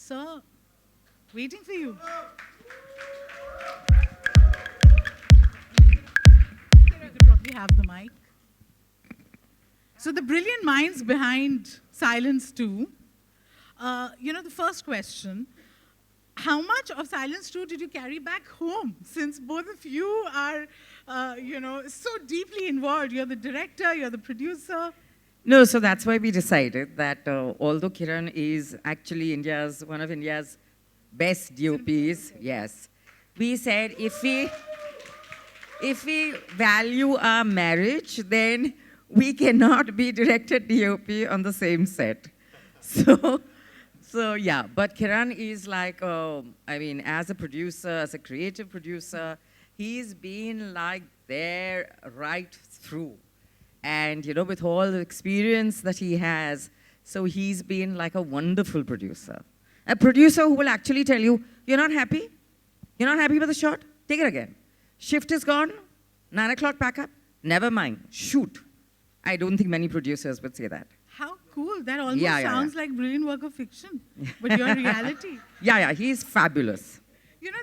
Sir, waiting for you. You could probably have the mic. So the brilliant minds behind Silence 2, the first question, how much of Silence 2 did you carry back home? Since both of you are, so deeply involved. You're the director, you're the producer. No, so that's why we decided that although Kiran is actually one of India's best DOPs, yes, we said if we value our marriage, then we cannot be director DOP on the same set. So yeah, but Kiran is like, as a producer, as a creative producer, he's been like there right through. And, with all the experience that he has, so he's been like a wonderful producer. A producer who will actually tell you, you're not happy? You're not happy with the shot? Take it again. Shift is gone, 9 o'clock pack up, never mind, shoot. I don't think many producers would say that. How cool. That almost sounds like brilliant work of fiction, but your reality. Yeah, he's fabulous.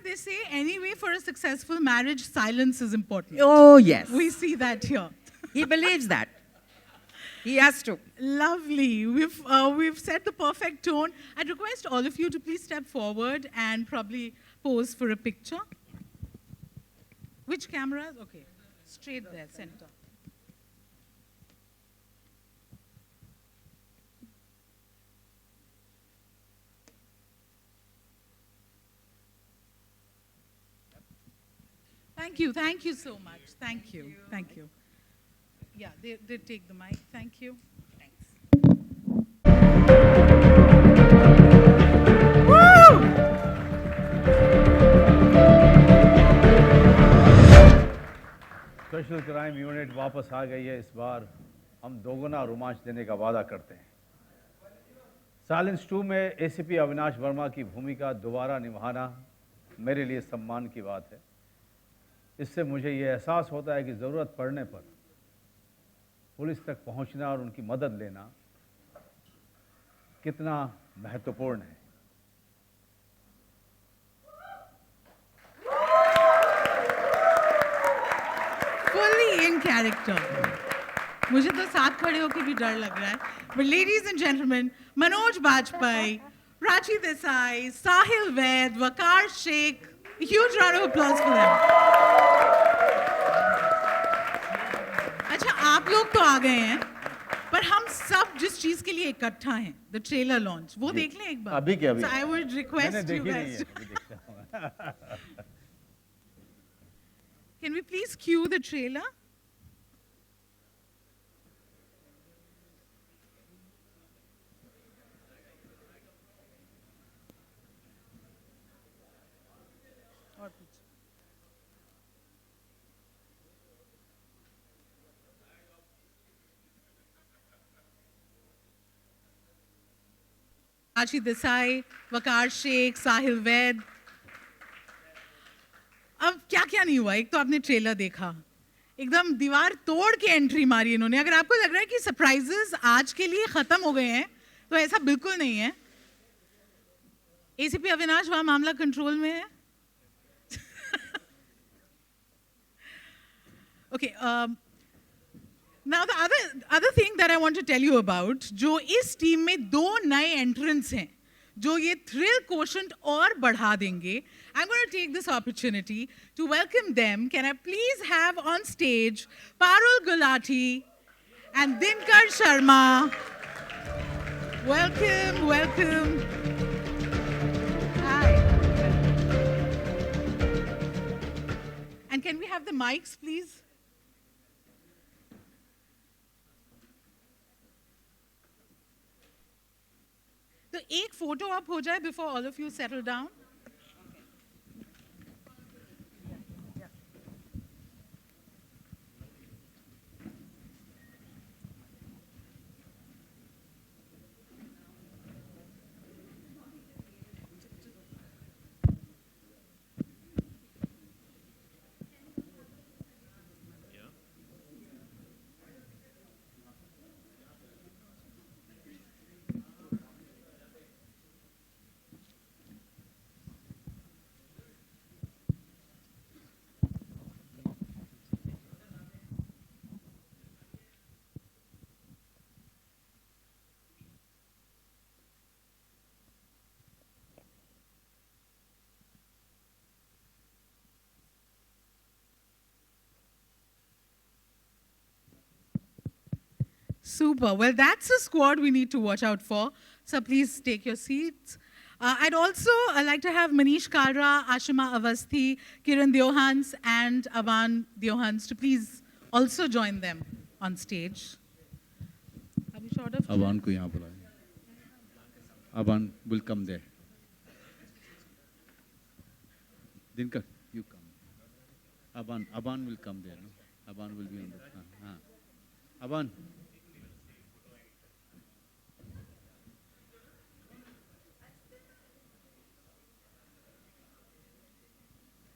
They say anyway for a successful marriage, silence is important. Oh, yes. We see that here. He believes that. He has to. Lovely. We've set the perfect tone. I'd request all of you to please step forward and probably pose for a picture. Which cameras? Okay. Straight there, center. Thank you so much. Thank you. Yeah, they take the mic. Thank you. Thanks. Woo! Special crime unit वापस आ गई है। इस बार हम दोगुना रोमांच देने का वादा करते हैं। साइलेंस 2 में ACP अविनाश वर्मा की भूमिका दोबारा निभाना मेरे लिए सम्मान की बात है। इससे मुझे ये एहसास होता है कि ज़रूरत पड़ने पर पुलिस तक पहुंचना और उनकी मदद लेना कितना महत्वपूर्ण है। Fully in character. मुझे तो साथ खड़े होकर भी डर लग रहा है. But ladies and gentlemen, Manoj Bajpayee, Prachi Desai, Sahil Vaid, Vaquar Shaikh, a huge round of applause for them. अच्छा, आप लोग तो आ गए हैं, पर हम सब जिस चीज के लिए इकट्ठा हैं, the trailer launch, वो देख लें एक बार. अभी के अभी. So I would request you guys. Can we please cue the trailer? Prachi Desai, Vaquar Shaikh, Sahil Vaid. अब क्या क्या नहीं हुआ. एक तो आपने ट्रेलर देखा, एकदम दीवार तोड़ के एंट्री मारी इन्होंने. अगर आपको लग रहा है कि सरप्राइजेस आज के लिए खत्म हो गए हैं, तो ऐसा बिल्कुल नहीं है. ACP अविनाश, वहां मामला कंट्रोल में है. Okay. Now the other thing that I want to tell you about, जो इस टीम में दो नए एंट्रेंस हैं, जो ये थ्रिल कोशेंट और बढ़ा देंगे. I'm going to take this opportunity to welcome them. Can I please have on stage Parul Gulati and Dinker Sharma. Welcome, welcome. Hi. And can we have the mics, please? तो एक photo आप हो जाए before all of you settle down. Super. Well, that's a squad we need to watch out for. So please take your seats. I'd also like to have Manish Kalra, Ashima Avasthi, Kiran Deohans, and Aban Deohans to please also join them on stage. Are we short of Aban को यहाँ बुलाएं. Aban will come there. Dinker, you come. Aban will come there. No? Aban will be on the. Aban.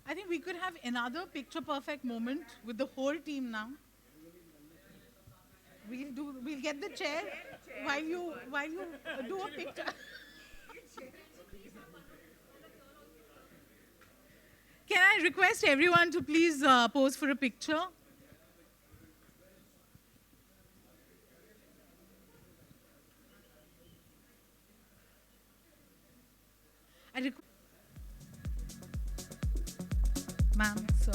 I think we could have another picture-perfect moment with the whole team now. We'll get the chair while you do a picture. Can I request everyone to please pose for a picture? Ma'am, sir.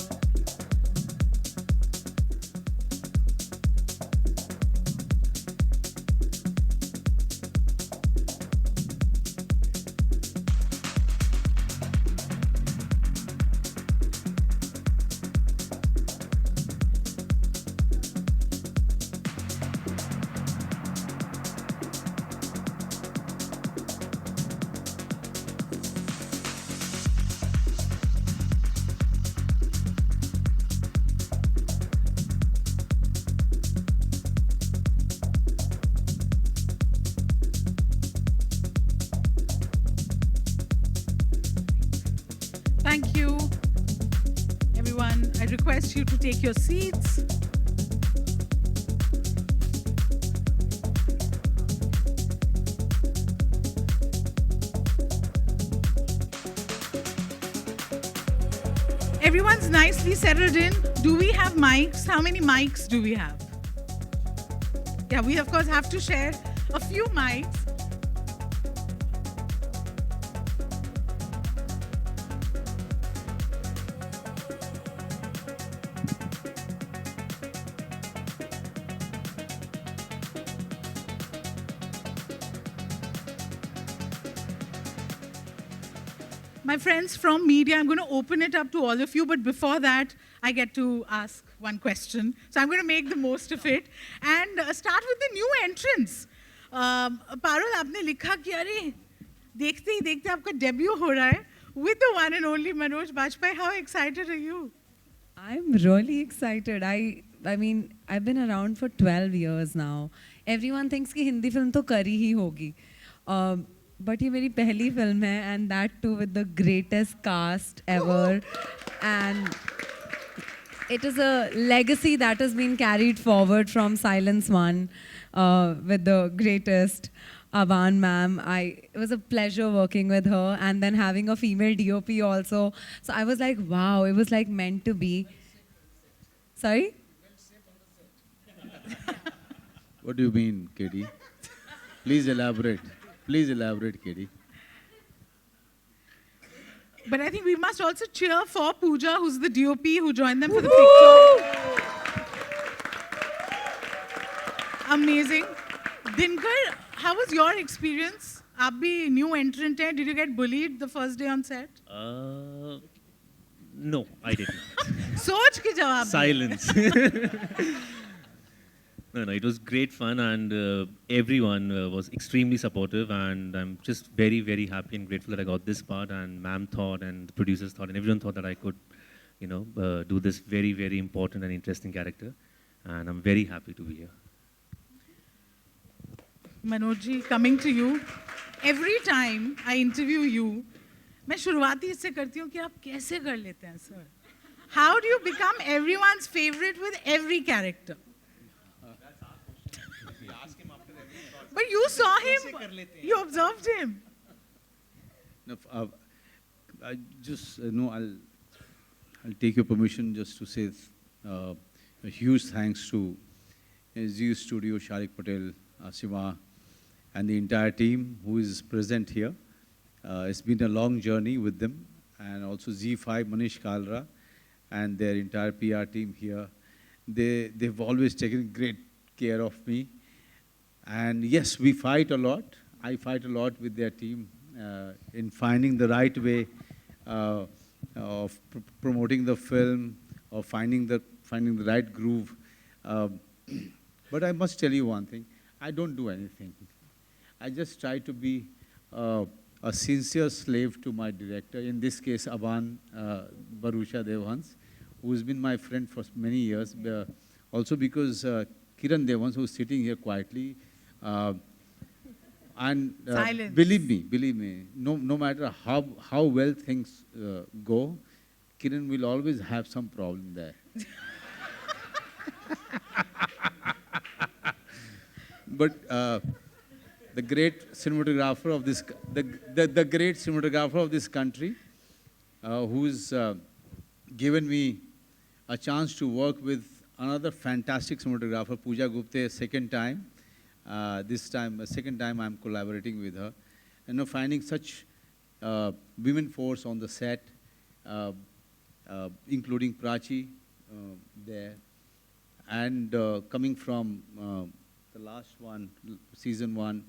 Thank you, everyone. I request you to take your seats. Everyone's nicely settled in. Do we have mics? How many mics do we have? Yeah, we of course have to share a few mics. My friends from media, I'm going to open it up to all of you, but before that, I get to ask one question. So I'm going to make the most of it and start with the new entrants. Parul, आपने लिखा कि अरे देखते ही देखते आपका debut हो रहा है with the one and only Manoj Bajpayee. How excited are you? I'm really excited. I mean, I've been around for 12 years now. Everyone thinks कि हिंदी फिल्म तो करी ही होगी. But ये मेरी पहली फिल्म है, and that too with the greatest cast ever. And it is a legacy that has been carried forward from Silence 1 with the greatest Aban ma'am. It was a pleasure working with her, and then having a female DOP also. So I was like, wow, it was like meant to be. Sorry? What do you mean, Katie? Please elaborate. Please elaborate, Katie. But I think we must also cheer for Pooja, who's the DOP, who joined them for the picture. Amazing. Dinker, how was your experience? आप भी new entrant हैं. Did you get bullied the first day on set? No, I didn't. सोच के जवाब. Silence. No, it was great fun, and everyone was extremely supportive, and I'm just very, very happy and grateful that I got this part, and ma'am thought, and the producers thought, and everyone thought that I could, do this very, very important and interesting character, and I'm very happy to be here. Manoj ji, coming to you. Every time I interview you, मैं शुरुआती इससे करती हूँ कि आप कैसे कर लेते हैं, sir? How do you become everyone's favorite with every character? But you saw him, you observed him. No, I just, I'll take your permission just to say a huge thanks to Zee Studio, Sharik Patel, Asima, and the entire team who is present here. It's been a long journey with them, and also Z5, Manish Kalra, and their entire PR team here. They've always taken great care of me, And yes, we fight a lot. I fight a lot with their team in finding the right way of promoting the film, or finding the right groove. But I must tell you one thing: I don't do anything. I just try to be a sincere slave to my director. In this case, Aban Bharucha Deohans, who's been my friend for many years. Also because Kiran Devans, who's sitting here quietly. And Silence. believe me, no matter how well things go, Kiran will always have some problem there. But the great cinematographer of this, the great cinematographer of this country, who's given me a chance to work with another fantastic cinematographer, Pooja Gupte, second time. This time, second time I'm collaborating with her. Finding such women force on the set, including Prachi there, and coming from the last one, season 1,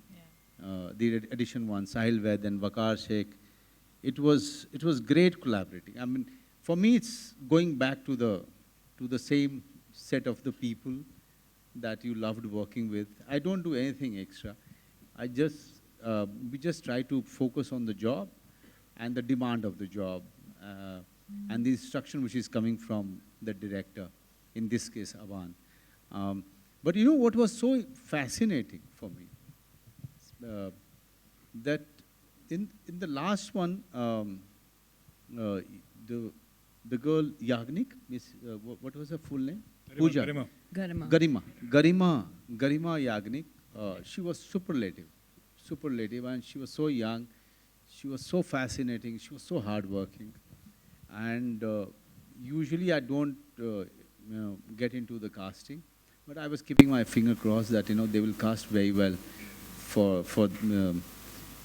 the edition 1, Sahil Vaid and Vaquar Shaikh. It was great collaborating. I mean, for me, it's going back to the same set of the people that you loved working with. I don't do anything extra. We just try to focus on the job and the demand of the job and the instruction which is coming from the director, in this case, Aban. But you know what was so fascinating for me? That in the last one, the girl Yagnik, what was her full name? Pooja. Garima Yagnik. She was superlative, and she was so young. She was so fascinating. She was so hardworking, and usually I don't get into the casting, but I was keeping my finger crossed that they will cast very well for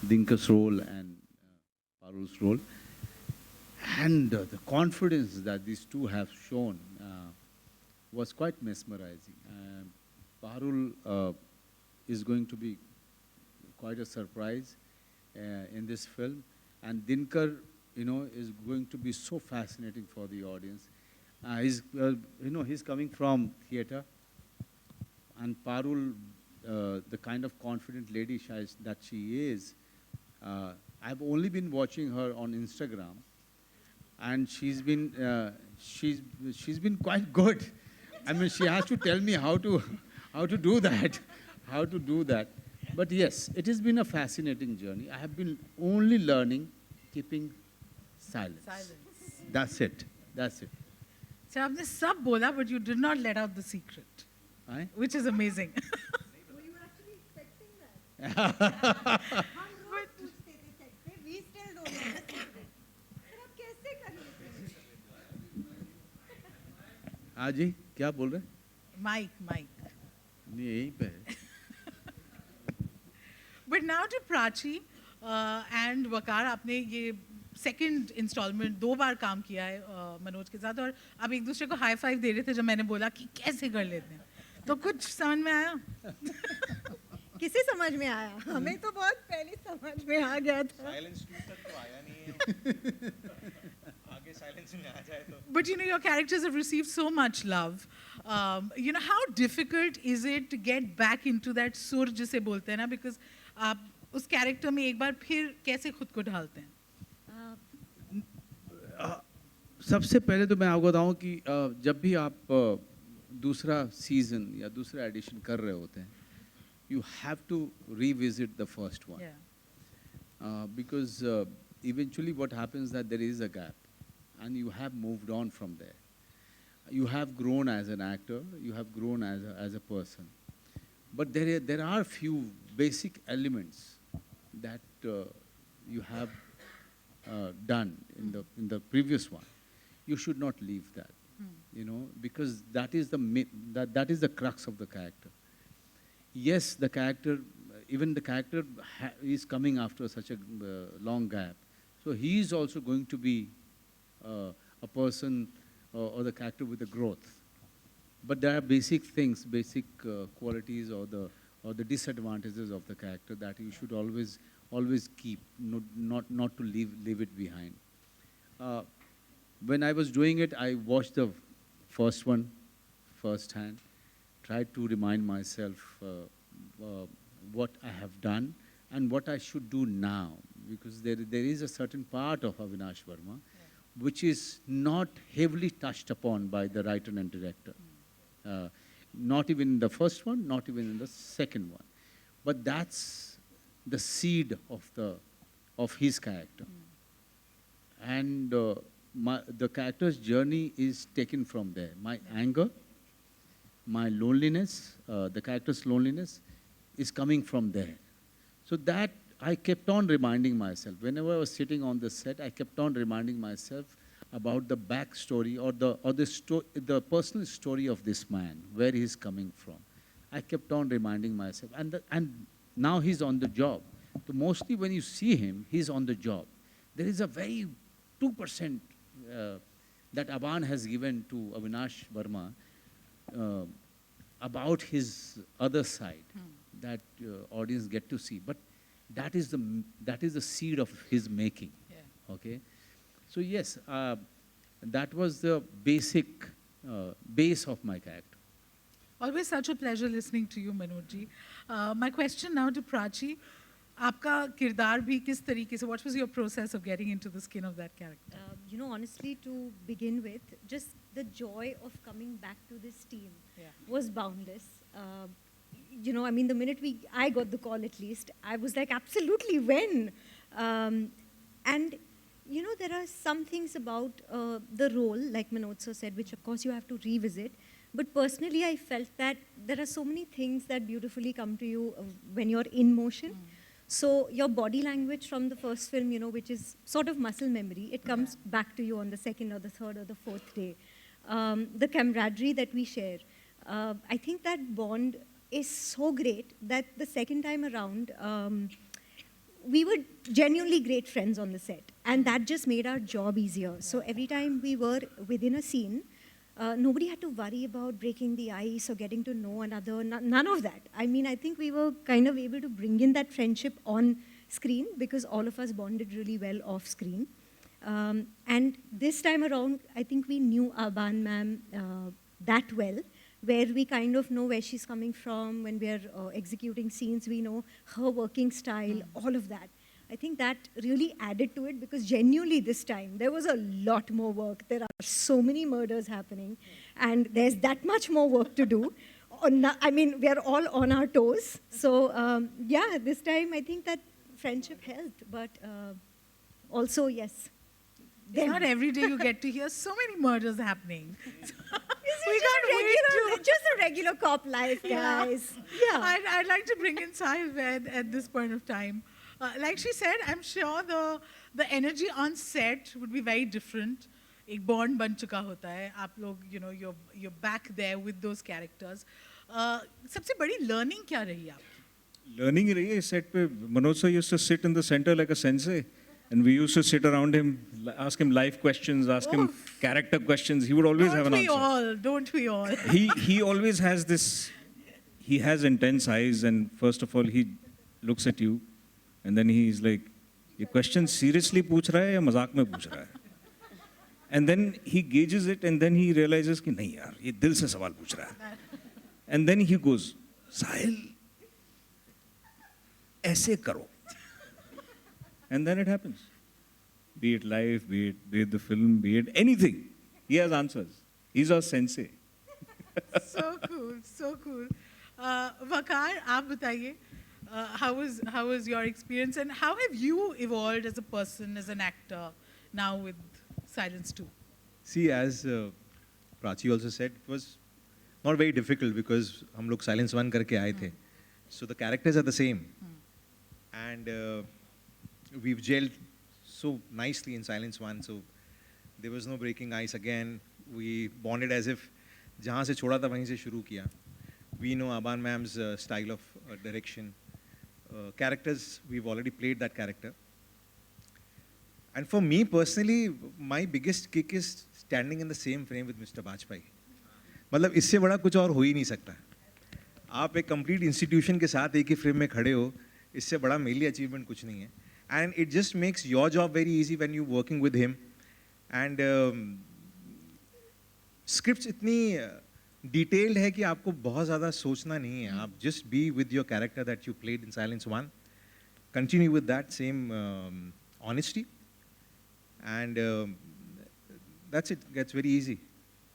Dinker's role and Parul's role. And the confidence that these two have shown was quite mesmerizing. Parul is going to be quite a surprise in this film, and Dinker, is going to be so fascinating for the audience. He's coming from theater, and Parul, the kind of confident lady that she is, I've only been watching her on Instagram, and she's been quite good. I mean, she has to tell me how to do that, But yes, it has been a fascinating journey. I have been only learning, keeping silence. That's it. So आपने सब बोला, but you did not let out the secret, which is amazing. Were you actually expecting that? हम रोज पूछते थे set पे, we still don't know the secret. फिर आप कैसे कर लेते हैं? हाँ जी, क्या बोल रहे? Mike. नहीं, यहीं पे है. But now to Prachi and Vaquar, आपने ये सेकंड इंस्टॉलमेंट 2 बार काम किया है मनोज के साथ, और आप एक दूसरे को हाई फाइव दे रहे थे जब मैंने बोला कि कैसे कर लेते हैं, तो कुछ समझ में आया? किसे समझ में आया? हमें तो बहुत पहले समझ में आ गया था. साइलेंस 2 तक तो आया नहीं है. आगे साइलेंस में आ जाए तो. But your characters have received so much love. How difficult is it to get back into that सुर जिसे बोलते हैं ना, because आप उस कैरेक्टर में एक बार फिर कैसे खुद को ढालते हैं? सबसे पहले तो मैं आपको बताऊं कि जब भी आप दूसरा सीजन या दूसरा एडिशन कर रहे होते हैं, you have to revisit the first one. Because eventually what happens that there is a gap and you have moved on from there. You have grown as an actor, you have grown as a person. But there are few basic elements that you have done in the previous one. You should not leave that, because that is the crux of the character. Yes, the character, even the character is coming after such a long gap. So he is also going to be a person or the character with a growth. But there are basic things, basic qualities or or the disadvantages of the character that you should always keep, not to leave it behind. When I was doing it, I watched the first one firsthand, tried to remind myself what I have done and what I should do now, because there is a certain part of Avinash Verma which is not heavily touched upon by the writer and director. Not even in the first one, not even in the second one. But that's the seed of his character. And the character's journey is taken from there. My anger, my loneliness, the character's loneliness is coming from there. So that I kept on reminding myself. Whenever I was sitting on the set, I kept on reminding myself about the backstory or the personal story of this man, where he's coming from. I kept on reminding myself. And now he's on the job. So mostly when you see him, he's on the job. There is a very 2% that Aban has given to Avinash Verma about his other side that audience get to see. But that is the seed of his making. Yeah. Okay, so yes, that was the basic base of my character. Always such a pleasure listening to you, Manoj ji. My question now to Prachi. आपका किरदार भी किस तरीके से, what was your process of getting into the skin of that character? You know, honestly, to begin with, just the joy of coming back to this team was boundless. You know, I mean, the minute I got the call at least, I was like, absolutely, when? And, you know, there are some things about the role, like Manoj sir said, which of course you have to revisit. But personally, I felt that there are so many things that beautifully come to you when you're in motion. So your body language from the first film, you know, which is sort of muscle memory, it comes back to you on the second or the third or the fourth day. The camaraderie that we share, I think that bond is so great that the second time around, we were genuinely great friends on the set. And that just made our job easier. So every time we were within a scene, nobody had to worry about breaking the ice or getting to know another, none of that. I mean, I think we were kind of able to bring in that friendship on screen because all of us bonded really well off screen. And this time around, I think we knew Aban ma'am that well, where we kind of know where she's coming from. When we're executing scenes, we know her working style, all of that. I think that really added to it because genuinely this time, there was a lot more work. There are so many murders happening and there's that much more work to do. I mean, we are all on our toes. So yeah, this time I think that friendship helped, but also, yes. It's not every day you get to hear so many murders happening. We got just a regular cop life, guys. Yeah. I'd like to bring in Sahil Vaid at this point of time. Like she said, I'm sure the energy on set would be very different. एक bond बन चुका होता है. आप लोग, you know, you're back there with those characters. सबसे बड़ी learning क्या रही आपकी? Learning रही है set पे. Manoj sir used to sit in the center like a sensei, and we used to sit around him, ask him life questions, ask him character questions. He would always have an answer. Don't we all? He always has this. He has intense eyes, and first of all, he looks at you. And then he's like, ये question seriously पूछ रहा है या मजाक में पूछ रहा है? And then he gauges it and then he realizes कि नहीं यार, ये दिल से सवाल पूछ रहा है. And then he goes, Sahil, ऐसे करो. And then it happens. Be it life, be it the film, be it anything. He has answers. He's our sensei. So cool, so cool. Vaquar, आप बताइए. How was your experience and how have you evolved as a person, as an actor, now with Silence 2? See, as Prachi also said, it was not very difficult because हम लोग Silence 1 करके आए थे. So the characters are the same. And we've gelled so nicely in Silence 1. So there was no breaking ice again. We bonded as if जहाँ से छोड़ा था वहीं से शुरू किया. We know Aban ma'am's style of direction. Characters, we've already played that character. And for me personally, my biggest kick is standing in the same frame with Mr. Bajpayee. मतलब इससे बड़ा कुछ और हो ही नहीं सकता. आप एक कंप्लीट इंस्टीट्यूशन के साथ एक ही फ्रेम में खड़े हो, इससे बड़ा मेरे लिए अचीवमेंट कुछ नहीं है. And it just makes your job very easy when you working with him. And scripts इतनी डिटेल्ड है कि आपको बहुत ज़्यादा सोचना नहीं है. आप just be with your character that you played in Silence 1. Continue with that same honesty and that's it. Gets very easy.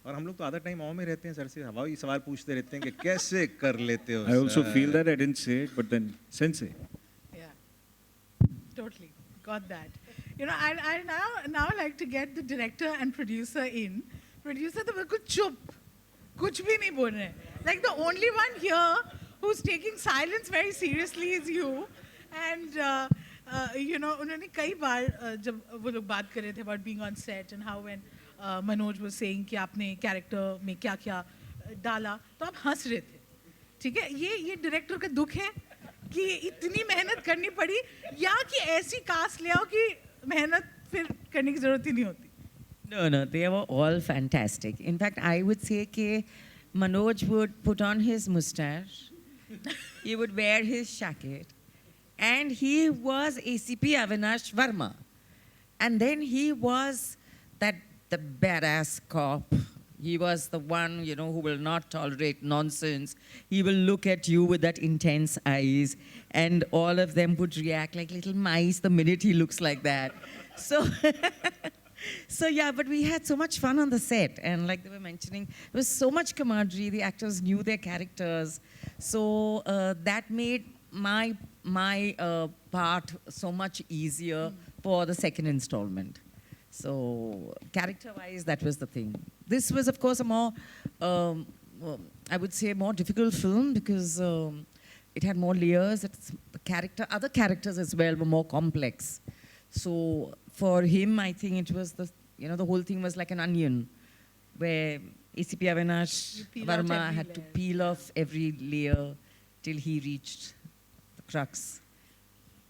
और हम लोग तो आधा टाइम आओ में रहते हैं, सर से हवाई सवाल पूछते रहते हैं कि कैसे कर लेते हो. I also feel that I didn't say it, but then sensei. Yeah, totally got that. You know, I now like to get the director and producer in. Producer तो बिल्कुल चुप, कुछ भी नहीं बोल रहे हैं. Like the only one here who's taking silence very seriously is you. And you know, उन्होंने कई बार जब वो लोग बात कर रहे थे about being on set and how when Manoj was saying कि आपने कैरेक्टर में क्या क्या डाला, तो आप हंस रहे थे. ठीक है, ये डायरेक्टर का दुख है कि इतनी मेहनत करनी पड़ी, या कि ऐसी कास्ट ले आओ कि मेहनत फिर करने की जरूरत ही नहीं होती. No, they were all fantastic. In fact, I would say that Manoj would put on his mustache, he would wear his jacket, and he was ACP Avinash Verma. And then he was the badass cop. He was the one, you know, who will not tolerate nonsense. He will look at you with that intense eyes, and all of them would react like little mice the minute he looks like that. So, so yeah, but we had so much fun on the set, and like they were mentioning, there was so much camaraderie. The actors knew their characters, so that made my part so much easier for the second installment. So character-wise, that was the thing. This was, of course, a more, I would say, more difficult film because it had more layers. Other characters as well were more complex. So for him, I think it was the whole thing was like an onion, where ACP Avinash Verma had to peel off every layer till he reached the crux.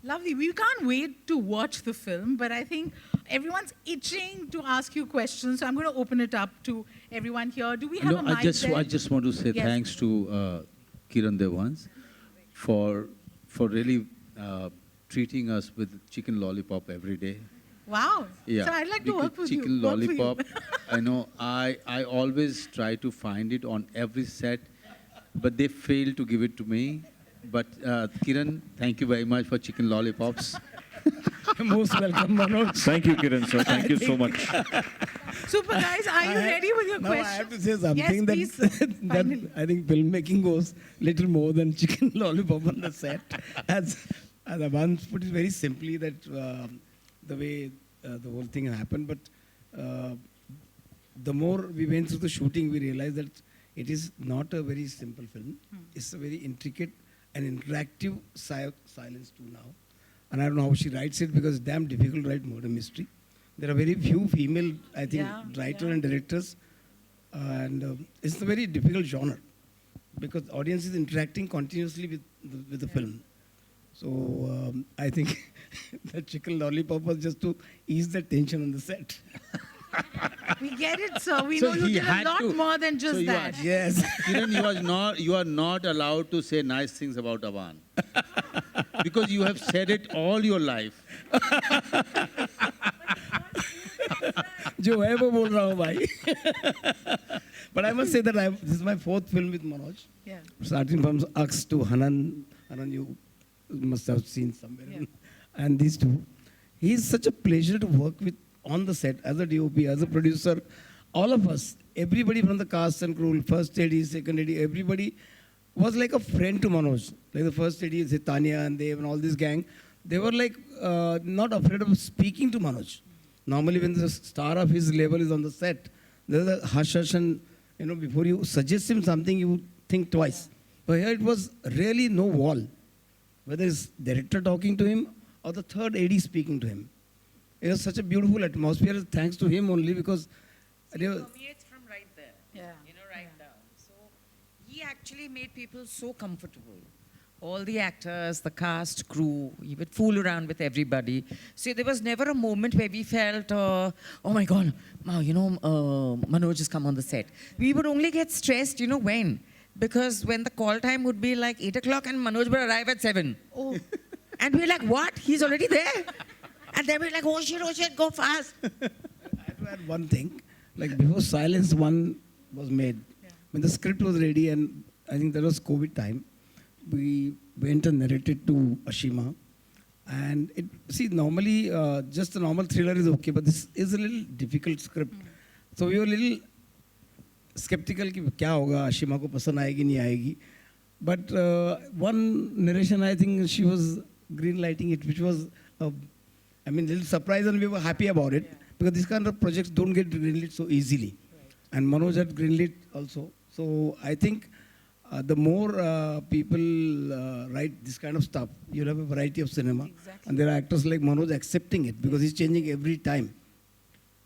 Lovely. We can't wait to watch the film, but I think everyone's itching to ask you questions. So I'm going to open it up to everyone here. Do we have a mic there? I just want to say thanks to Kiran Deohans for really treating us with chicken lollipop every day. Wow. Yeah. So I'd like to work with chicken you. lollipop. I know. I always try to find it on every set, but they fail to give it to me. But Kiran, thank you very much for chicken lollipops. Most welcome, Manoj. Thank you, Kiran, sir. Thank you so much. Super, guys. Are you ready with your Now questions? I have to say something yes, that I think filmmaking goes little more than chicken lollipop on the set. As Aban put it very simply, that the way the whole thing happened. But the more we went through the shooting, we realized that it is not a very simple film. It's a very intricate and interactive silence too now. And I don't know how she writes it because it's damn difficult to write murder mystery. There are very few female, I think, writers and directors. And it's a very difficult genre because the audience is interacting continuously with the film. So I think the chicken lollipop was just to ease the tension on the set. We get it, sir. We know you did a lot more than just that. Yes. Kiran, you are not allowed to say nice things about Aban. Because you have said it all your life. जो है वो बोल रहा हूँ भाई. But I must say that this is my fourth film with Manoj. Yeah. Starting from Ux to Hanan. Hanan you must have seen somewhere. Yeah. And these two. He is such a pleasure to work with on the set, as a DOP, as a producer. All of us, everybody from the cast and crew, first AD, second AD, everybody was like a friend to Manoj. Like the first AD, Tanya and Dev and all this gang. They were like not afraid of speaking to Manoj. Normally when the star of his level is on the set, there's a hush hush and, you know, before you suggest him something, you think twice. But here it was really no wall. Whether it's director talking to him or the third AD speaking to him. It was such a beautiful atmosphere, thanks to him only, because it permeates from right there. Yeah. You know, right down. So he actually made people so comfortable. All the actors, the cast, crew, he would fool around with everybody. So there was never a moment where we felt, oh my God, you know, Manoj has come on the set. We would only get stressed, you know, when because when the call time would be like 8 o'clock and Manoj would arrive at 7. Oh. And we're like, what? He's already there? And then we're like, oh shit, go fast. I had to add one thing. Like before Silence 1 was made, when the script was ready, and I think that was COVID time, we went and narrated to Ashima. And normally just a normal thriller is okay, but this is a little difficult script. So we were a little skeptical कि क्या होगा, Ashima को पसंद आएगी नहीं आएगी. But one narration, I think she was green lighting it, which was a little surprise, and we were happy about it because these kind of projects don't get greenlit so easily. And Manoj had greenlit also. So I think the more people write this kind of stuff, you'll have a variety of cinema. Exactly. And there are actors like Manoj accepting it because he's changing every time.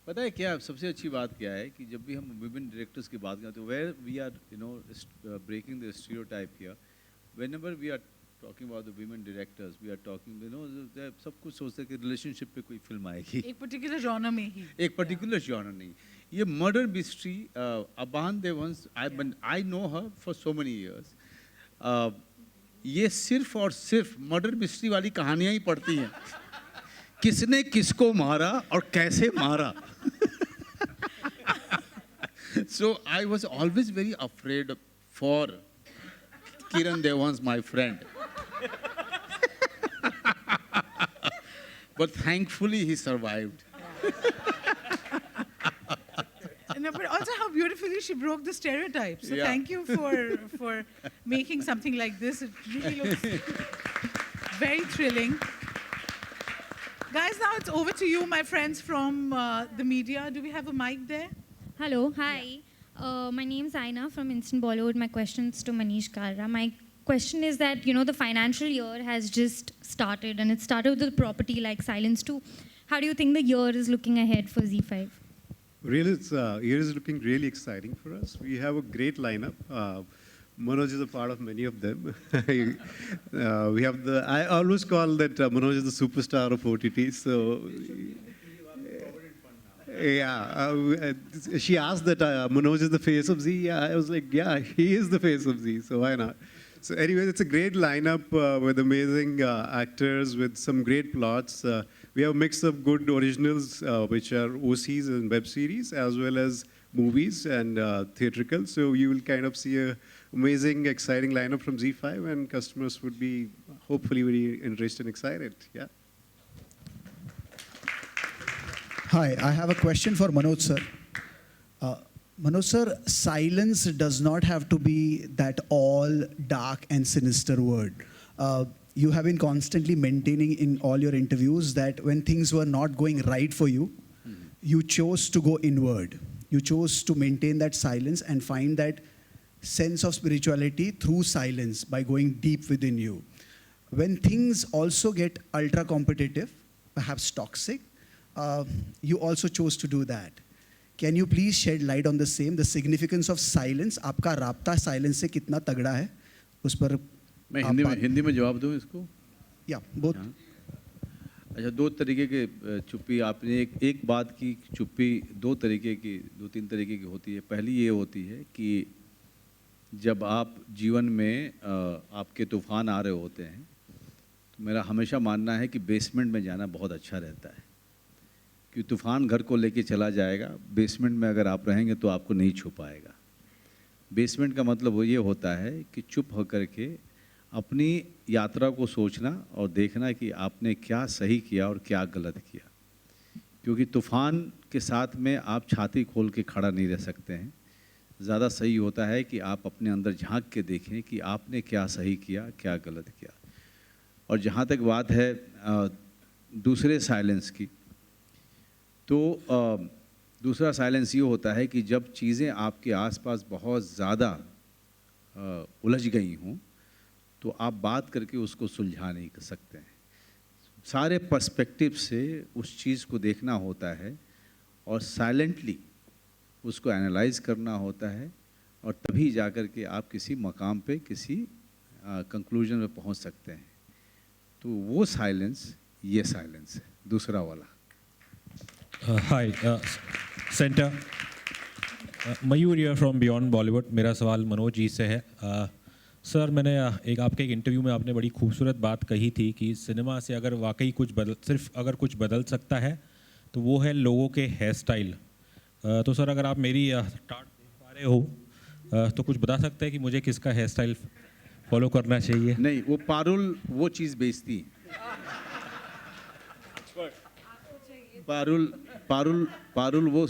पता है क्या सबसे अच्छी बात क्या है कि जब भी हम विमेन डायरेक्टर्स की बात करते हैं where we are breaking the stereotype here whenever we are talking about the women directors we are talking सब कुछ सोचते हैं कि रिलेशनशिप पे कोई फिल्म आएगी एक पर्टिकुलर जॉनर में ही, एक पर्टिकुलर जॉनर नहीं. ये मर्डर मिस्ट्री अबान देवंस I know her for so many years. ये सिर्फ और सिर्फ मर्डर मिस्ट्री वाली कहानियां ही पढ़ती हैं. किसने किसको मारा और कैसे मारा. So I was always very afraid for Kiran Devans, my friend. But thankfully he survived. No, but also how beautifully she broke the stereotypes. So Yeah. thank you for making something like this. It really looks very thrilling. Guys, now it's over to you, my friends from the media. Do we have a mic there? Hello, hi. My name is Aina from Instant Bollywood. My question is to Manish Kalra. My question is that, the financial year has just started, and it started with a property like Silence 2. How do you think the year is looking ahead for Z5? Really, year is looking really exciting for us. We have a great lineup. Manoj is a part of many of them. We have I always call that Manoj is the superstar of OTT. So, yeah, she asked that Manoj is the face of Z. Yeah, I was like, yeah, he is the face of Z. So why not? So anyway, it's a great lineup with amazing actors, with some great plots. We have a mix of good originals, which are OCs and web series, as well as movies and theatrical. So you will kind of see a amazing, exciting lineup from Z5, and customers would be hopefully very interested and excited. Yeah. Hi, I have a question for Manoj sir. Manoj sir, silence does not have to be that all dark and sinister word. You have been constantly maintaining in all your interviews that when things were not going right for you, you chose to go inward. You chose to maintain that silence and find that sense of spirituality through silence by going deep within you. When things also get ultra competitive, perhaps toxic, you also chose to do that. Can you please shed light on the same, the significance of silence? आपका राब्ता silence से कितना तगड़ा है? उस पर मैं हिंदी में जवाब दूं इसको? Yeah, both. अच्छा, दो तरीके के चुप्पी आपने एक बात की चुप्पी दो तीन तरीके की होती है. पहली ये होती है कि जब आप जीवन में आपके तूफान आ रहे होते हैं तो मेरा हमेशा मानना है कि बेसमेंट में जाना बहुत अच्छा रहता है, क्योंकि तूफान घर को लेके चला जाएगा. बेसमेंट में अगर आप रहेंगे तो आपको नहीं छू पाएगा. बेसमेंट का मतलब वो ये होता है कि चुप होकर के अपनी यात्रा को सोचना और देखना कि आपने क्या सही किया और क्या गलत किया, क्योंकि तूफान के साथ में आप छाती खोल के खड़ा नहीं रह सकते हैं. ज़्यादा सही होता है कि आप अपने अंदर झांक के देखें कि आपने क्या सही किया, क्या गलत किया. और जहाँ तक बात है दूसरे साइलेंस की, तो दूसरा साइलेंस ये होता है कि जब चीज़ें आपके आसपास बहुत ज़्यादा उलझ गई हों तो आप बात करके उसको सुलझा नहीं कर सकते हैं. सारे पर्सपेक्टिव से उस चीज़ को देखना होता है और साइलेंटली उसको एनालाइज करना होता है, और तभी जाकर के आप किसी मकाम पे किसी कंक्लूजन में पहुंच सकते हैं. तो वो साइलेंस ये साइलेंस है, दूसरा वाला. Hi, Center. Mayur here from beyond Bollywood. मेरा सवाल मनोज जी से है। सर, मैंने आपके एक इंटरव्यू में आपने बड़ी खूबसूरत बात कही थी कि सिनेमा से अगर वाकई सिर्फ अगर कुछ बदल सकता है तो वो है लोगों के हेयर स्टाइल। तो सर, अगर आप मेरी टाट देख पा रहे हो तो कुछ बता सकते हैं कि मुझे किसका हेयर स्टाइल फॉलो करना चाहिए? नहीं, वो पारुल वो चीज़ बेचती है। पारुल पारुल पारुल वो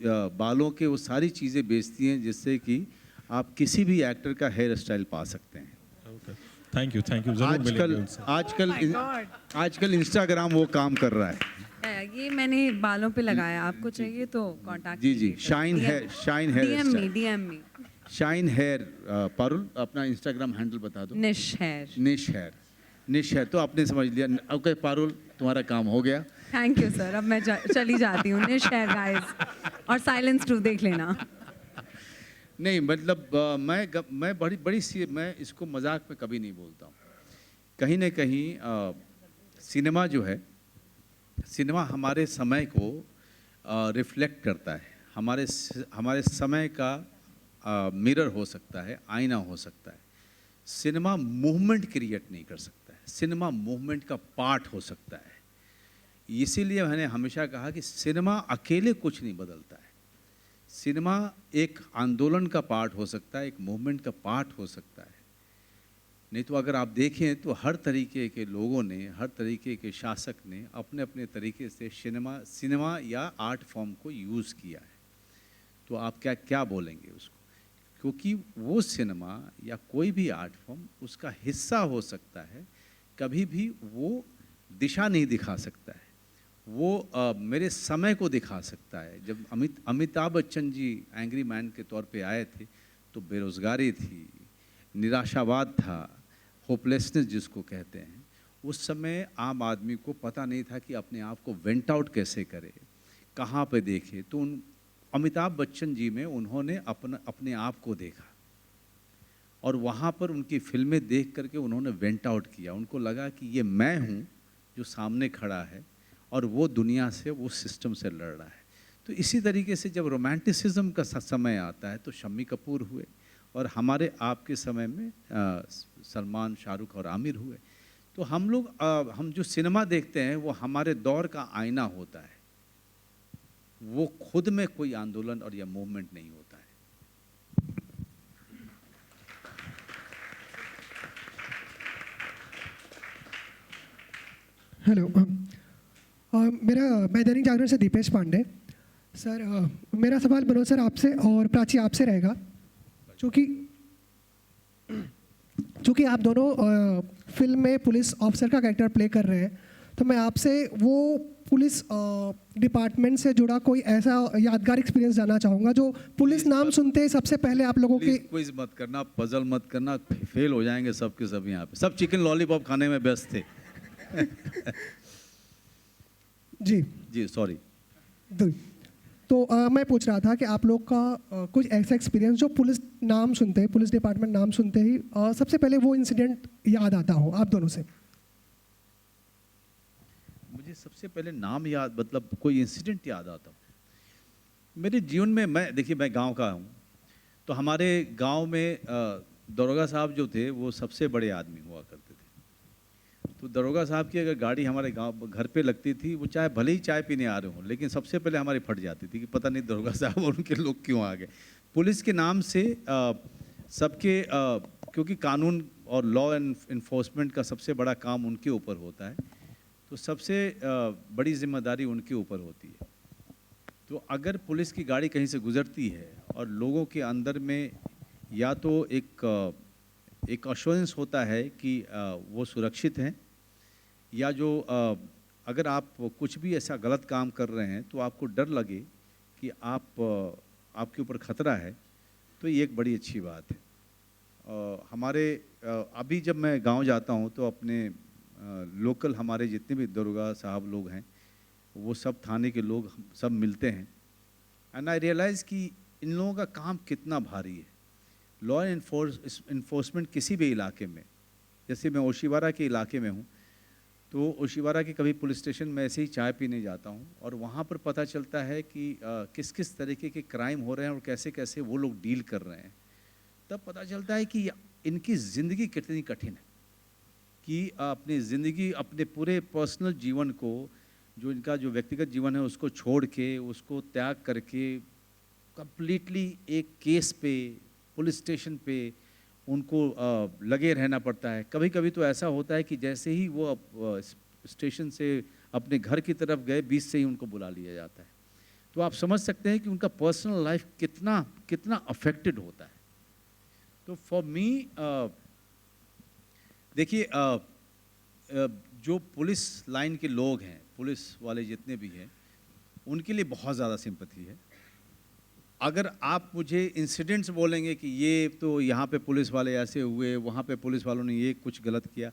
बालों के वो सारी चीज़ें बेचती हैं जिससे कि आप किसी भी एक्टर का हेयर स्टाइल पा सकते हैं। थैंक यू, ज़रूर मिलेंगे उनसे। आजकल इंस्टाग्राम वो काम कर रहा है। ये मैंने बालों पे लगाया, आपको चाहिए तो कांटेक्ट जी, Shine Hair DM me. Shine Hair. Parul, अपना इंस्टाग्राम हैंडल बता दो। निश हेयर तो आपने समझ लिया। ओके पारुल, तुम्हारा काम हो गया। थैंक यू सर, अब मैं चली जाती हूँ। निश हेयर गाइस, और साइलेंस 2 देख लेना। नहीं, मतलब मैं बड़ी सी, मैं इसको मजाक में कभी नहीं बोलता हूँ। कहीं न कहीं सिनेमा जो है, सिनेमा हमारे समय को रिफ्लेक्ट करता है। हमारे समय का मिरर हो सकता है, आईना हो सकता है। सिनेमा मूवमेंट क्रिएट नहीं कर सकता है, सिनेमा मूवमेंट का पार्ट हो सकता है। इसीलिए मैंने हमेशा कहा कि सिनेमा अकेले कुछ नहीं बदलता है। सिनेमा एक आंदोलन का पार्ट हो सकता है, एक मूवमेंट का पार्ट हो सकता है। नहीं तो अगर आप देखें तो हर तरीके के लोगों ने, हर तरीके के शासक ने अपने अपने तरीके से सिनेमा या आर्ट फॉर्म को यूज़ किया है। तो आप क्या बोलेंगे उसको? क्योंकि वो सिनेमा या कोई भी आर्ट फॉर्म उसका हिस्सा हो सकता है, कभी भी वो दिशा नहीं दिखा सकता है। वो मेरे समय को दिखा सकता है। जब अमिताभ बच्चन जी एंग्री मैन के तौर पे आए थे तो बेरोज़गारी थी, निराशावाद था, होपलेसनेस जिसको कहते हैं। उस समय आम आदमी को पता नहीं था कि अपने आप को वेंट आउट कैसे करे, कहाँ पे देखे। तो अमिताभ बच्चन जी में उन्होंने अपने आप को देखा और वहाँ पर उनकी फिल्में देख करके उन्होंने वेंट आउट किया। उनको लगा कि ये मैं हूँ जो सामने खड़ा है और वो दुनिया से, वो सिस्टम से लड़ रहा है। तो इसी तरीके से जब रोमांटिसिज्म का समय आता है तो शम्मी कपूर हुए, और हमारे आपके समय में सलमान, शाहरुख और आमिर हुए। तो हम जो सिनेमा देखते हैं वो हमारे दौर का आईना होता है। वो खुद में कोई आंदोलन और या मूवमेंट नहीं होता है। हेलो, मैं दैनिक जागरण से दीपेश पांडे। सर, मेरा सवाल मनोज सर आपसे और प्राची आपसे रहेगा। चूँकि आप दोनों फिल्म में पुलिस ऑफिसर का कैरेक्टर प्ले कर रहे हैं, तो मैं आपसे वो पुलिस डिपार्टमेंट से जुड़ा कोई ऐसा यादगार एक्सपीरियंस जानना चाहूँगा जो पुलिस नाम सुनते ही सबसे पहले आप लोगों के। क्विज मत करना, पजल मत करना, फेल हो जाएंगे सब के सब। यहाँ पे सब चिकन लॉलीपॉप खाने में व्यस्त थे। जी सॉरी। तो मैं पूछ रहा था कि आप लोग का कुछ ऐसा एक्सपीरियंस जो पुलिस नाम सुनते ही, पुलिस डिपार्टमेंट नाम सुनते ही सबसे पहले वो इंसिडेंट याद आता हो आप दोनों से। मुझे सबसे पहले नाम याद, मतलब कोई इंसिडेंट याद आता हो मेरे जीवन में। देखिए, मैं गांव का हूँ, तो हमारे गांव में दरोगा साहब जो थे वो सबसे बड़े आदमी हुआ करते थे। तो दरोगा साहब की अगर गाड़ी हमारे गांव घर पे लगती थी, वो चाहे भले ही चाय पीने आ रहे हों, लेकिन सबसे पहले हमारी फट जाती थी कि पता नहीं दरोगा साहब और उनके लोग क्यों आ गए। पुलिस के नाम से सबके, क्योंकि कानून और लॉ एंड इन्फोर्समेंट का सबसे बड़ा काम उनके ऊपर होता है, तो सबसे बड़ी जिम्मेदारी उनके ऊपर होती है। तो अगर पुलिस की गाड़ी कहीं से गुजरती है और लोगों के अंदर में या तो एक अश्योरेंस होता है कि वो सुरक्षित हैं, या जो अगर आप कुछ भी ऐसा गलत काम कर रहे हैं तो आपको डर लगे कि आपके ऊपर खतरा है, तो ये एक बड़ी अच्छी बात है। हमारे अभी जब मैं गांव जाता हूं तो अपने लोकल हमारे जितने भी दरोगा साहब लोग हैं वो सब थाने के लोग सब मिलते हैं, एंड आई रियलाइज़ कि इन लोगों का काम कितना भारी है। लॉ एंड इन्फोर्समेंट किसी भी इलाके में, जैसे मैं ओशिवारा के इलाके में हूँ, तो ओशिवारा के कभी पुलिस स्टेशन में ऐसे ही चाय पीने जाता हूँ और वहाँ पर पता चलता है कि किस किस तरीके के क्राइम हो रहे हैं और कैसे कैसे वो लोग डील कर रहे हैं। तब पता चलता है कि इनकी ज़िंदगी कितनी कठिन है, कि अपनी ज़िंदगी, अपने पूरे पर्सनल जीवन को, जो इनका जो व्यक्तिगत जीवन है उसको छोड़ के, उसको त्याग करके कंप्लीटली एक केस पे, पुलिस स्टेशन पे उनको लगे रहना पड़ता है। कभी कभी तो ऐसा होता है कि जैसे ही वो स्टेशन से अपने घर की तरफ गए, बीच से ही उनको बुला लिया जाता है। तो आप समझ सकते हैं कि उनका पर्सनल लाइफ कितना कितना अफेक्टेड होता है। तो फॉर मी देखिए, जो पुलिस लाइन के लोग हैं, पुलिस वाले जितने भी हैं, उनके लिए बहुत ज़्यादा सिंपैथी है। अगर आप मुझे इंसिडेंट्स बोलेंगे कि ये तो यहाँ पे पुलिस वाले ऐसे हुए, वहाँ पे पुलिस वालों ने ये कुछ गलत किया,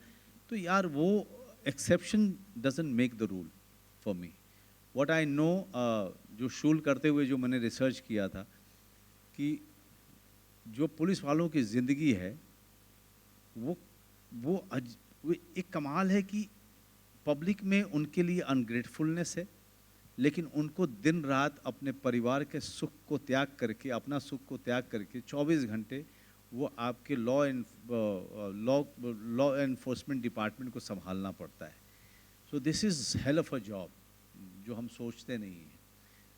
तो यार वो exception doesn't make the rule for me. What I know, जो शूल करते हुए जो मैंने रिसर्च किया था, कि जो पुलिस वालों की ज़िंदगी है वो एक कमाल है कि पब्लिक में उनके लिए अनग्रेटफुलनेस है, लेकिन उनको दिन रात अपने परिवार के सुख को त्याग करके, अपना सुख को त्याग करके 24 घंटे वो आपके लॉ एनफोर्समेंट डिपार्टमेंट को संभालना पड़ता है। So this is hell of a job, जो हम सोचते नहीं हैं।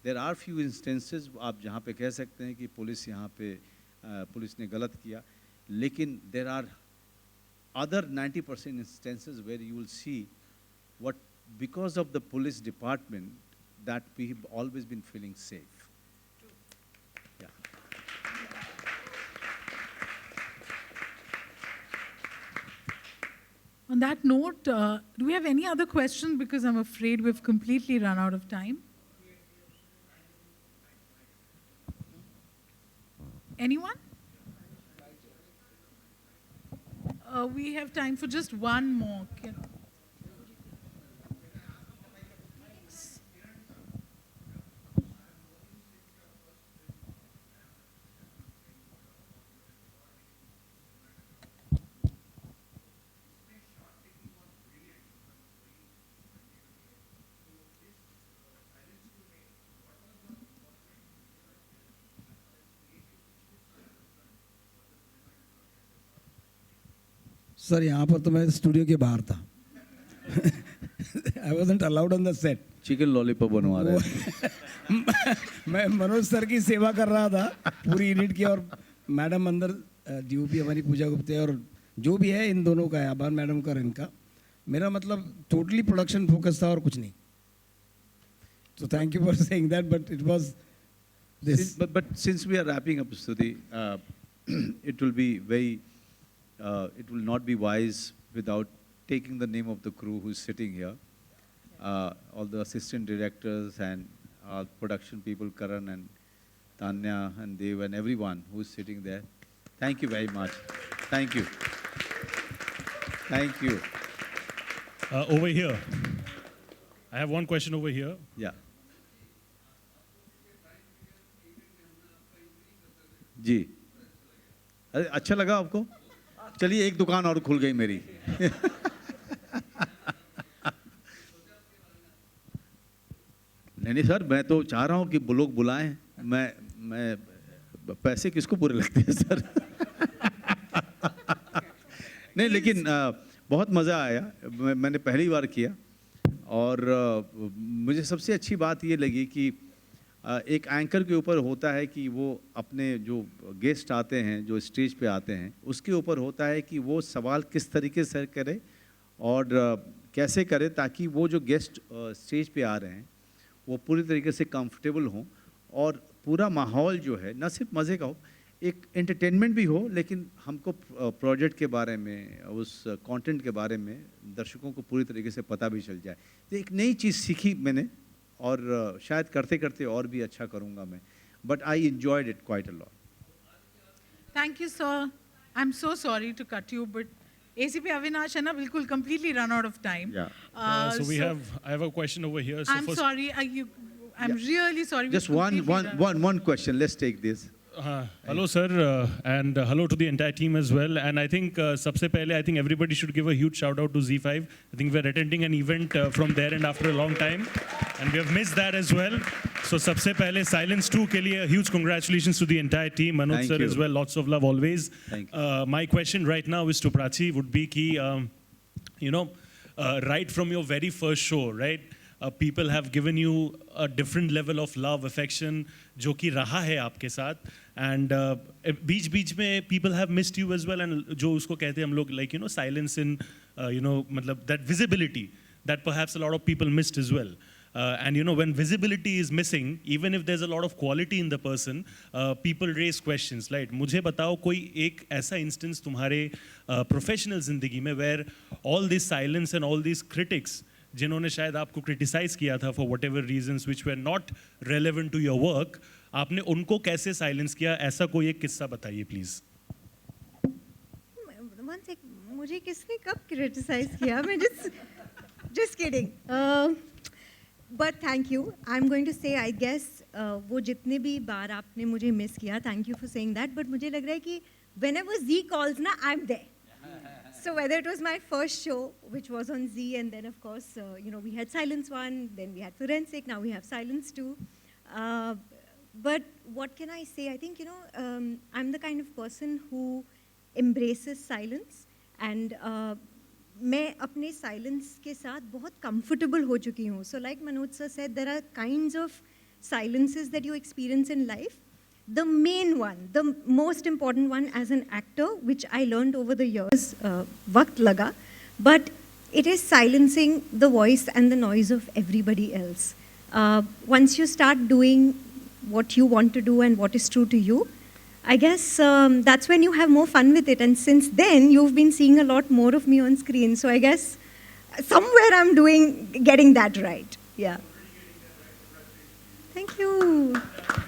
देयर आर फ्यू इंस्टेंसेस आप जहाँ पे कह सकते हैं कि पुलिस यहाँ पे पुलिस ने गलत किया, लेकिन there are other 90% instances where you will see what, because of the police department, that we have always been feeling safe. Yeah. On that note, do we have any other questions? Because I'm afraid we've completely run out of time. Anyone? We have time for just one more. Sir यहाँ पर तो मैं studio के बाहर था। I wasn't allowed on the set. Chicken lollipop बनवा रहे हैं। मैं मनोज सर की सेवा कर रहा था पूरी यूनिट की, और मैडम अंदर डीओपी हमारी पूजा गुप्ते और जो भी है इन दोनों का है, अबान मैडम का और इनका। मेरा मतलब टोटली प्रोडक्शन फोकस था और कुछ नहीं। So thank you for saying that, but it was this. But since we are wrapping up, Stuti, it will be very, it will not be wise without taking the name of the crew who's sitting here. All the assistant directors and our production people, Karan and Tanya and Dev and everyone who's sitting there. Thank you very much. Thank you. Thank you. Over here. I have one question over here. Yeah. जी, अरे अच्छा लगा आपको? चलिए एक दुकान और खुल गई मेरी। नहीं सर, मैं तो चाह रहा हूँ कि लोग बुलाएं। मैं पैसे किसको बुरे लगते हैं सर? नहीं, लेकिन बहुत मज़ा आया। मैंने पहली बार किया और मुझे सबसे अच्छी बात ये लगी कि एक एंकर के ऊपर होता है कि वो अपने जो गेस्ट आते हैं, जो स्टेज पे आते हैं, उसके ऊपर होता है कि वो सवाल किस तरीके से करे और कैसे करे ताकि वो जो गेस्ट स्टेज पे आ रहे हैं वो पूरी तरीके से कंफर्टेबल हों और पूरा माहौल जो है न सिर्फ मज़े का हो, एक एंटरटेनमेंट भी हो, लेकिन हमको प्रोजेक्ट के बारे में, उस कंटेंट के बारे में दर्शकों को पूरी तरीके से पता भी चल जाए। तो एक नई चीज़ सीखी मैंने और शायद करते करते और भी अच्छा करूँगा मैं। But I enjoyed it quite a lot. Thank you, sir. I'm so sorry to cut you, but ACP Avinash है ना, बिल्कुल completely run out of time. Yeah. I have a question over here. So I'm sorry. I'm really sorry. Just one question. Let's take this. Hello, sir, and hello to the entire team as well. And I think, sabse pehle, I think everybody should give a huge shout out to Z5. I think we're attending an event from there and after a long time, and we have missed that as well. So, sabse pehle, Silence 2 ke liye, a huge congratulations to the entire team. Manoj sir as well, lots of love always. My question right now is to Prachi, would be ki, right from your very first show, right? People have given you a different level of love, affection, जो कि रहा है आपके साथ, and बीच में people have missed you as well, and जो उसको कहते हैं हम लोग like silence in मतलब that visibility that perhaps a lot of people missed as well. And when visibility is missing, even if there's a lot of quality in the person, people raise questions. Right? मुझे बताओ कोई एक ऐसा instance तुम्हारे professional जिंदगी में where all this silence and all these critics जिन्होंने शायद आपको क्रिटिसाइज किया था for whatever reasons which were not relevant to your work, आपने उनको कैसे साइलेंस किया, ऐसा कोई एक किस्सा बताइए प्लीज. मुझे किसने कब क्रिटिसाइज किया? मैं just kidding. But thank you. I'm going to say, I guess, वो जितने भी बार आपने मुझे मिस किया, thank you for saying that. But मुझे लग रहा है कि whenever Z calls ना, I'm there. So whether it was my first show, which was on Z, and then of course, we had Silence 1, then we had Forensic, now we have Silence 2. But what can I say? I think, I'm the kind of person who embraces silence, and मैं अपने silence के साथ बहुत comfortable हो चुकी हूँ. So like Manoj sir said, there are kinds of silences that you experience in life. The main one, the most important one as an actor, which I learned over the years, waqt laga, but it is silencing the voice and the noise of everybody else. Once you start doing what you want to do and what is true to you, I guess that's when you have more fun with it. And since then, you've been seeing a lot more of me on screen. So I guess somewhere I'm getting that right. Yeah. Thank you.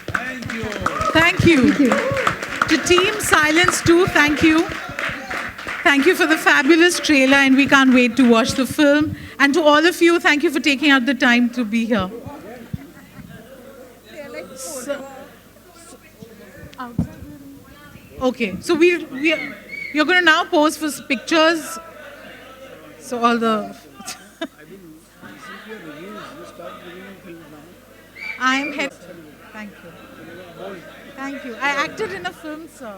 Thank you. Thank you. To Team Silence 2, thank you. Thank you for the fabulous trailer, and we can't wait to watch the film. And to all of you, thank you for taking out the time to be here. Okay, so you're going to now pose for pictures. So all the... I'm head. Thank you. Thank you. I acted in a film, sir.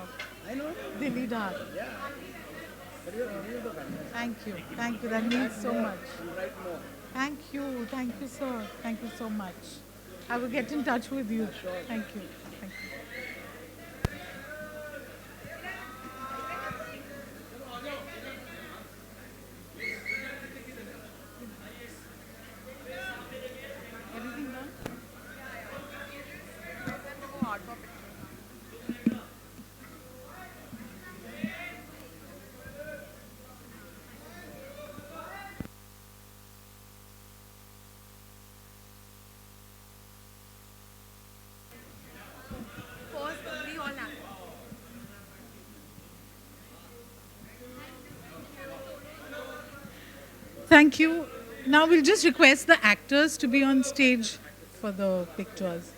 I know. Dilly Dar. Thank you. Thank you. That means so much. Thank you. Thank you, sir. Thank you so much. I will get in touch with you. Thank you. Thank you. Thank you. Now we'll just request the actors to be on stage for the pictures.